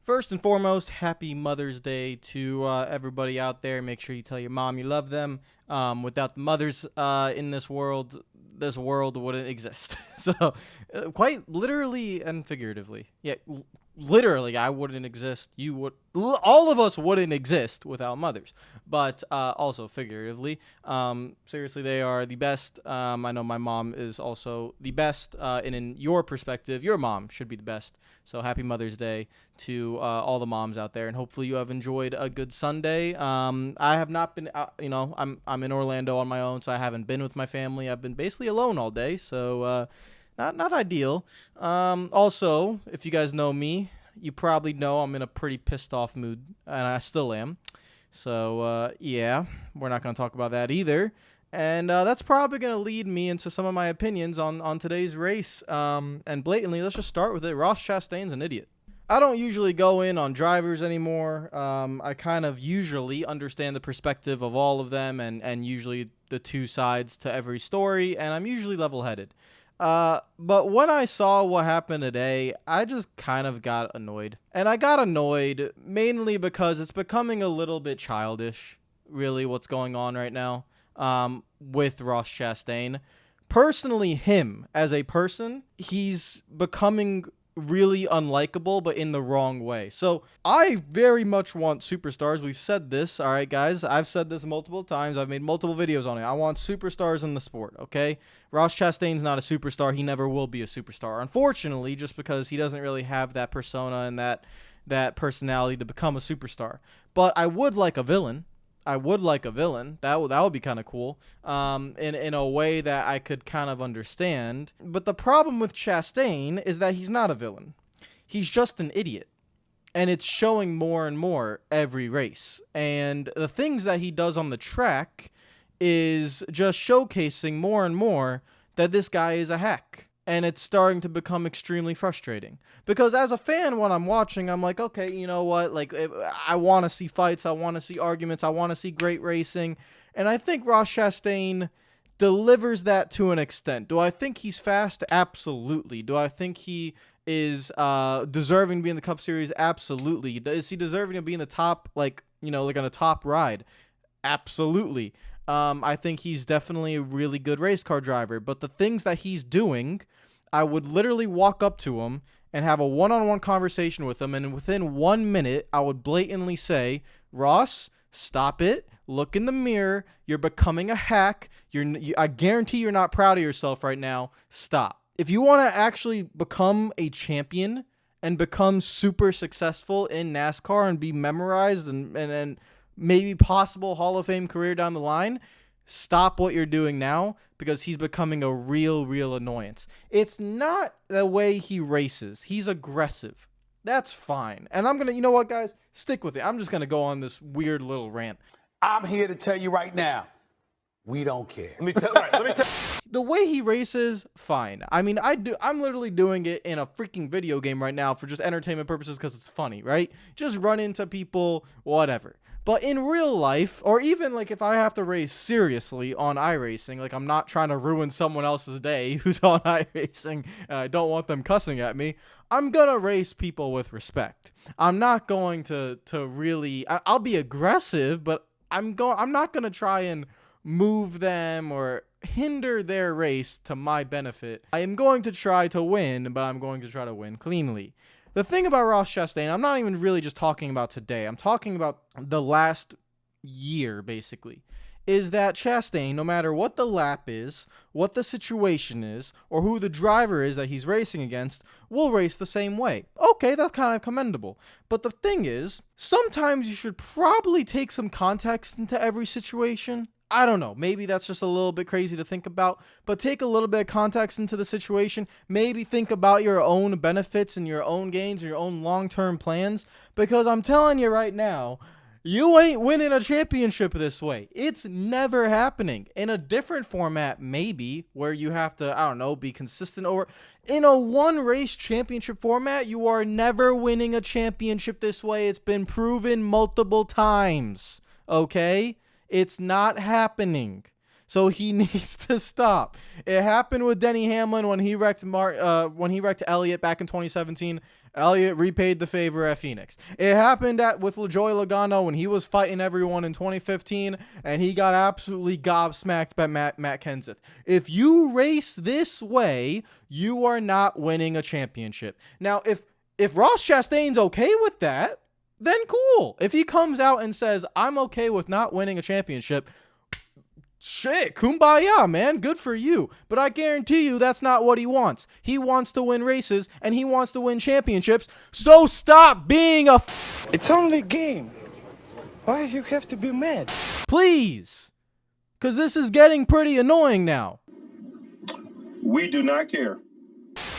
First and foremost, happy Mother's Day to everybody out there. Make sure you tell your mom you love them. Without the mothers in this world wouldn't exist. So, quite literally and figuratively. Yeah, literally, I wouldn't exist. You would. All of us wouldn't exist without mothers. But also figuratively. Seriously, they are the best. I know my mom is also the best. And in your perspective, your mom should be the best. So happy Mother's Day to all the moms out there, and hopefully you have enjoyed a good Sunday. I have not been, I'm in Orlando on my own, so I haven't been with my family. I've been basically alone all day, so not ideal. Also, if you guys know me, you probably know I'm in a pretty pissed off mood, and I still am. So yeah, we're not going to talk about that either. And that's probably going to lead me into some of my opinions on today's race. And blatantly, let's just start with it. Ross Chastain's an idiot. I don't usually go in on drivers anymore. I kind of usually understand the perspective of all of them and usually the two sides to every story, and I'm usually level-headed. But when I saw what happened today, I just kind of got annoyed. And I got annoyed mainly because it's becoming a little bit childish, really, what's going on right now. With Ross Chastain. Personally, him as a person, he's becoming really unlikable, but in the wrong way. So I very much want superstars. We've said this, all right, guys. I've said this multiple times. I've made multiple videos on it. I want superstars in the sport, okay? Ross Chastain's not a superstar. He never will be a superstar, unfortunately, just because he doesn't really have that persona and that personality to become a superstar. But I would like a villain. That would be kind of cool, in a way that I could kind of understand. But the problem with Chastain is that he's not a villain. He's just an idiot. And it's showing more and more every race. And the things that he does on the track is just showcasing more and more that this guy is a hack. And it's starting to become extremely frustrating. Because as a fan, when I'm watching, I'm like, okay, you know what? Like, I want to see fights. I want to see arguments. I want to see great racing. And I think Ross Chastain delivers that to an extent. Do I think he's fast? Absolutely. Do I think he is deserving to be in the Cup Series? Absolutely. Is he deserving to be in the top, like on a top ride? Absolutely. I think he's definitely a really good race car driver. But the things that he's doing, I would literally walk up to him and have a one-on-one conversation with him, and within 1 minute, I would blatantly say, Ross, stop it. Look in the mirror. You're becoming a hack. I guarantee you're not proud of yourself right now. Stop. If you want to actually become a champion and become super successful in NASCAR and be memorized and maybe possible Hall of Fame career down the line, stop what you're doing now, because he's becoming a real annoyance. It's not the way he races. He's aggressive. That's fine. And I'm going to, you know what, guys? Stick with it. I'm just going to go on this weird little rant. I'm here to tell you right now, we don't care. Let me tell The way he races, fine. I mean, I'm literally doing it in a freaking video game right now for just entertainment purposes because it's funny, right? Just run into people, whatever. But in real life, or even like if I have to race seriously on iRacing, like I'm not trying to ruin someone else's day who's on iRacing, and I don't want them cussing at me, I'm going to race people with respect. I'm not going to really, I'll be aggressive, but I'm not going to try and move them or hinder their race to my benefit. I am going to try to win, but I'm going to try to win cleanly. The thing about Ross Chastain, I'm not even really just talking about today. I'm talking about the last year, basically, is that Chastain, no matter what the lap is, what the situation is, or who the driver is that he's racing against, will race the same way. Okay, that's kind of commendable. But the thing is, sometimes you should probably take some context into every situation. I don't know. Maybe that's just a little bit crazy to think about, but take a little bit of context into the situation. Maybe think about your own benefits and your own gains and your own long-term plans, because I'm telling you right now, you ain't winning a championship this way. It's never happening. In a different format, maybe, where you have to, be consistent over. In a one-race championship format, you are never winning a championship this way. It's been proven multiple times, okay? It's not happening. So he needs to stop. It happened with Denny Hamlin when he wrecked Elliott back in 2017. Elliott repaid the favor at Phoenix. It happened with LaJoy Logano when he was fighting everyone in 2015, and he got absolutely gobsmacked by Matt Kenseth. If you race this way, you are not winning a championship. Now, if Ross Chastain's okay with that, then cool. If he comes out and says, I'm okay with not winning a championship, shit, kumbaya, man. Good for you. But I guarantee you that's not what he wants. He wants to win races and he wants to win championships. So stop being a It's only a game. Why you have to be mad? Please. Because this is getting pretty annoying now. We do not care.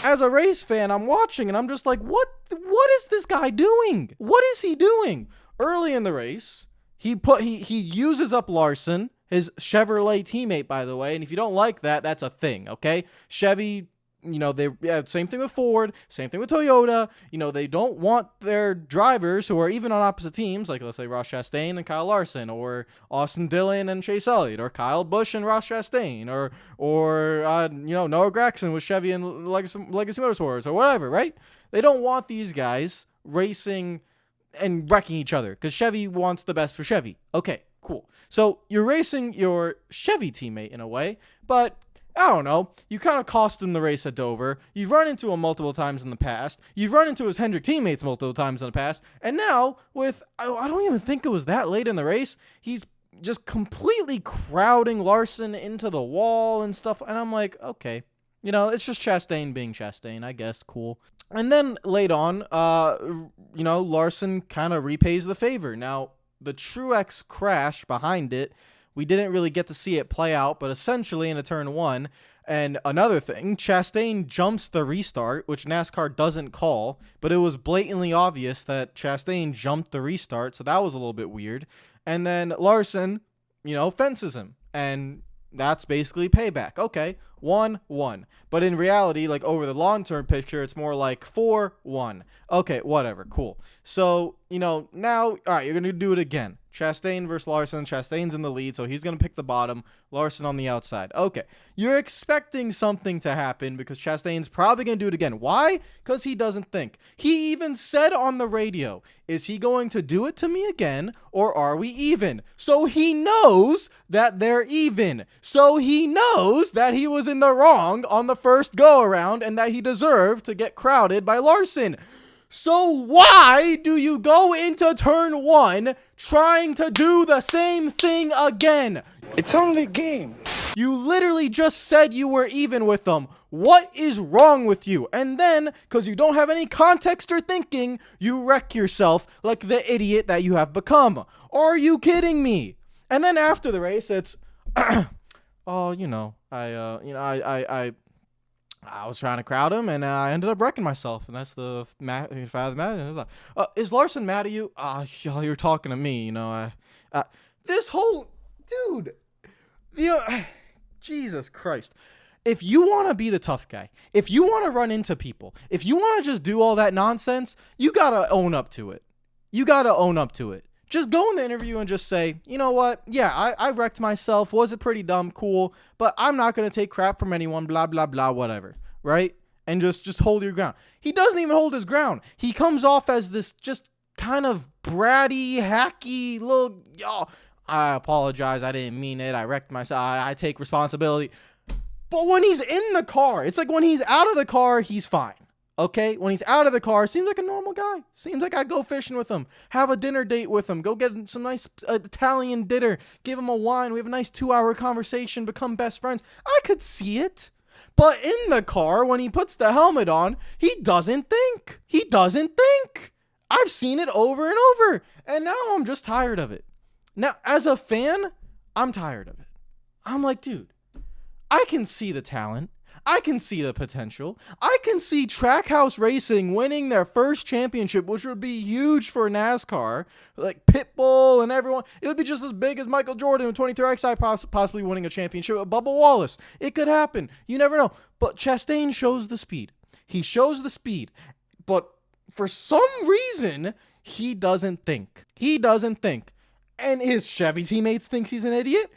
As a race fan, I'm watching and I'm just like, what is this guy doing? What is he doing? Early in the race, he uses up Larson, his Chevrolet teammate, by the way. And if you don't like that, that's a thing, okay? Chevy, same thing with Ford, same thing with Toyota. They don't want their drivers who are even on opposite teams, like let's say Ross Chastain and Kyle Larson, or Austin Dillon and Chase Elliott, or Kyle Busch and Ross Chastain, or Noah Gragson with Chevy and Legacy Motorsports, or whatever, right? They don't want these guys racing and wrecking each other because Chevy wants the best for Chevy. Okay, cool. So you're racing your Chevy teammate in a way, but I don't know. You kind of cost him the race at Dover. You've run into him multiple times in the past. You've run into his Hendrick teammates multiple times in the past. And now I don't even think it was that late in the race, he's just completely crowding Larson into the wall and stuff. And I'm like, okay, it's just Chastain being Chastain, I guess. Cool. And then late on, Larson kind of repays the favor. Now, the Truex crash behind it, we didn't really get to see it play out, but essentially in a turn one. And another thing, Chastain jumps the restart, which NASCAR doesn't call, but it was blatantly obvious that Chastain jumped the restart, so that was a little bit weird. And then Larson, fences him, and that's basically payback. Okay, 1-1. But in reality, like over the long-term picture, it's more like 4-1. Okay, whatever, cool. So, now, all right, you're going to do it again. Chastain versus Larson. Chastain's in the lead, so he's going to pick the bottom. Larson on the outside. Okay, you're expecting something to happen because Chastain's probably going to do it again. Why? Because he doesn't think. He even said on the radio, is he going to do it to me again, or are we even? So he knows that they're even. So he knows that he was in the wrong on the first go-around and that he deserved to get crowded by Larson. So why do you go into turn one trying to do the same thing again? It's only a game. You literally just said you were even with them. What is wrong with you? And then, because you don't have any context or thinking, you wreck yourself like the idiot that you have become. Are you kidding me? And then after the race, it's, I was trying to crowd him, and I ended up wrecking myself, and that's the fact. Is Larson mad at you? You're talking to me, this whole dude. Jesus Christ. If you want to be the tough guy, if you want to run into people, if you want to just do all that nonsense, you gotta own up to it. Just go in the interview and just say, you know what? Yeah, I wrecked myself. Was it pretty dumb? Cool. But I'm not going to take crap from anyone, blah, blah, blah, whatever. Right? And just hold your ground. He doesn't even hold his ground. He comes off as this just kind of bratty, hacky little, I apologize. I didn't mean it. I wrecked myself. I take responsibility. But when he's in the car, it's like when he's out of the car, he's fine. Okay, when he's out of the car, seems like a normal guy. Seems like I'd go fishing with him, have a dinner date with him, go get some nice Italian dinner, give him a wine. We have a nice 2-hour conversation, become best friends. I could see it. But in the car, when he puts the helmet on, he doesn't think. I've seen it over and over. And now I'm just tired of it. Now, as a fan, I'm tired of it. I'm like, dude, I can see the talent. I can see the potential. I can see Trackhouse Racing winning their first championship, which would be huge for NASCAR. Like Pitbull and everyone. It would be just as big as Michael Jordan with 23XI possibly winning a championship with Bubba Wallace. It could happen. You never know. But Chastain shows the speed. He shows the speed. But for some reason, he doesn't think. And his Chevy teammates thinks he's an idiot.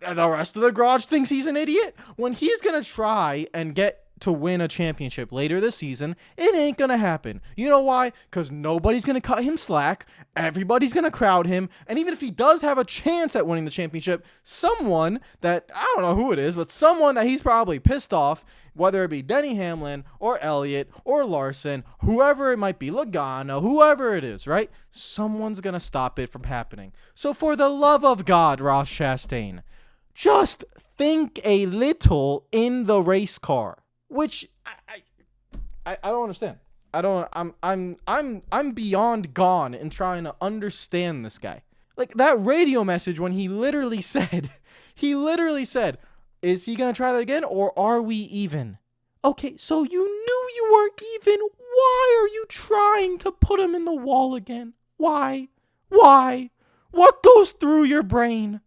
the rest of the garage thinks he's an idiot. When he's going to try and get to win a championship later this season, it ain't going to happen. You know why? Because nobody's going to cut him slack. Everybody's going to crowd him. And even if he does have a chance at winning the championship, someone that, I don't know who it is, but someone that he's probably pissed off, whether it be Denny Hamlin or Elliott or Larson, whoever it might be, Logano, whoever it is, right? Someone's going to stop it from happening. So for the love of God, Ross Chastain, just think a little in the race car. Which I don't understand. I'm beyond gone in trying to understand this guy. Like that radio message when he literally said, is he gonna try that again or are we even? Okay, so you knew you were even. Why are you trying to put him in the wall again? Why? What goes through your brain?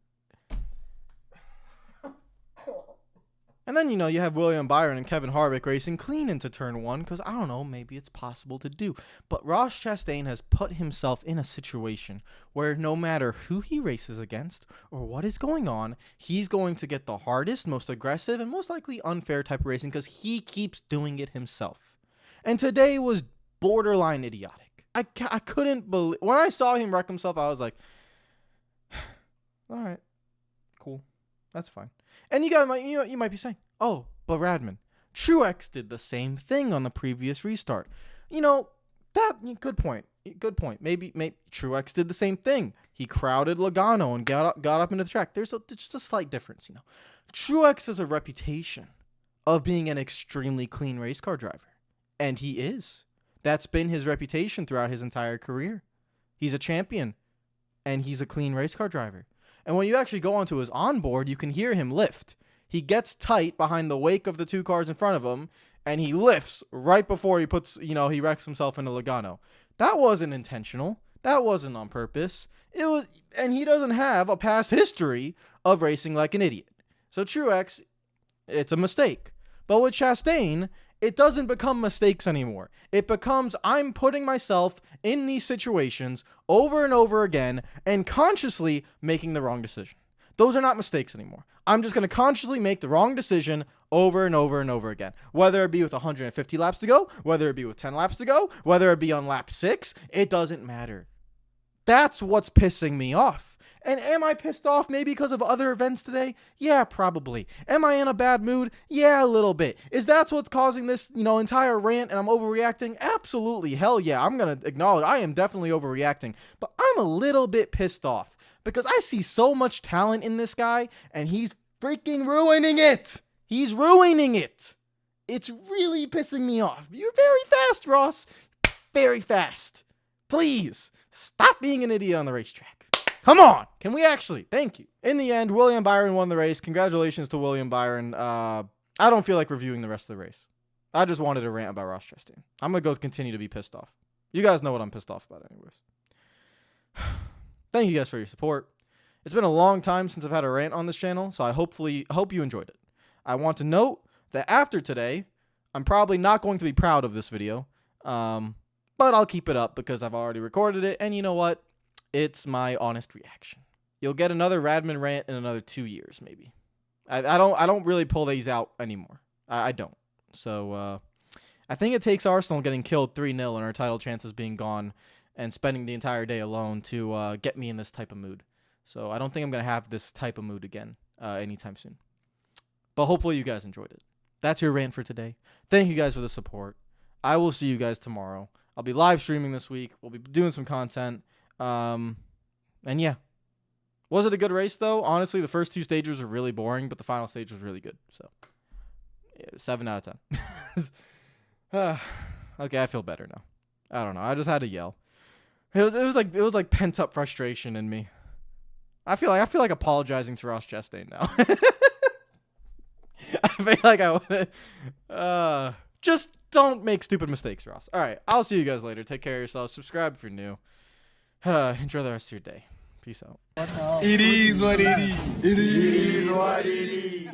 And then, you have William Byron and Kevin Harvick racing clean into turn 1 because, I don't know, maybe it's possible to do. But Ross Chastain has put himself in a situation where no matter who he races against or what is going on, he's going to get the hardest, most aggressive, and most likely unfair type of racing because he keeps doing it himself. And today was borderline idiotic. I couldn't believe... When I saw him wreck himself, I was like, all right, cool. That's fine. And you might be saying, oh, but Radman, Truex did the same thing on the previous restart. Good point. Maybe Truex did the same thing. He crowded Logano and got up into the track. There's just a slight difference, Truex has a reputation of being an extremely clean race car driver, and he is. That's been his reputation throughout his entire career. He's a champion, and he's a clean race car driver. And when you actually go onto his onboard, you can hear him lift. He gets tight behind the wake of the two cars in front of him, and he lifts right before he he wrecks himself into Logano. That wasn't intentional. That wasn't on purpose. And he doesn't have a past history of racing like an idiot. So Truex, it's a mistake. But with Chastain, it doesn't become mistakes anymore. It becomes I'm putting myself in these situations over and over again and consciously making the wrong decision. Those are not mistakes anymore. I'm just going to consciously make the wrong decision over and over and over again. Whether it be with 150 laps to go, whether it be with 10 laps to go, whether it be on lap 6, it doesn't matter. That's what's pissing me off. And am I pissed off maybe because of other events today? Yeah, probably. Am I in a bad mood? Yeah, a little bit. Is that what's causing this, entire rant and I'm overreacting? Absolutely. Hell yeah. I'm going to acknowledge I am definitely overreacting. But I'm a little bit pissed off because I see so much talent in this guy and he's freaking ruining it. He's ruining it. It's really pissing me off. You're very fast, Ross. Very fast. Please stop being an idiot on the racetrack. Come on. Can we actually? Thank you. In the end, William Byron won the race. Congratulations to William Byron. I don't feel like reviewing the rest of the race. I just wanted to rant about Ross Chastain. I'm going to continue to be pissed off. You guys know what I'm pissed off about anyways. Thank you guys for your support. It's been a long time since I've had a rant on this channel, so I hope you enjoyed it. I want to note that after today, I'm probably not going to be proud of this video, but I'll keep it up because I've already recorded it, and you know what? It's my honest reaction. You'll get another Radman rant in another 2 years, maybe. I don't really pull these out anymore. I don't. So I think it takes Arsenal getting killed 3-0 and our title chances being gone and spending the entire day alone to get me in this type of mood. So I don't think I'm going to have this type of mood again anytime soon. But hopefully you guys enjoyed it. That's your rant for today. Thank you guys for the support. I will see you guys tomorrow. I'll be live streaming this week. We'll be doing some content. And yeah. Was it a good race, though? Honestly, the first 2 stages were really boring, but the final stage was really good. So, yeah, 7 out of 10. Okay, I feel better now. I don't know. I just had to yell. It was like pent up frustration in me. I feel like apologizing to Ross Chastain now. I feel like I would. Just don't make stupid mistakes, Ross. All right, I'll see you guys later. Take care of yourselves. Subscribe if you're new. Enjoy the rest of your day. Peace out. It is what it is. It is what it is.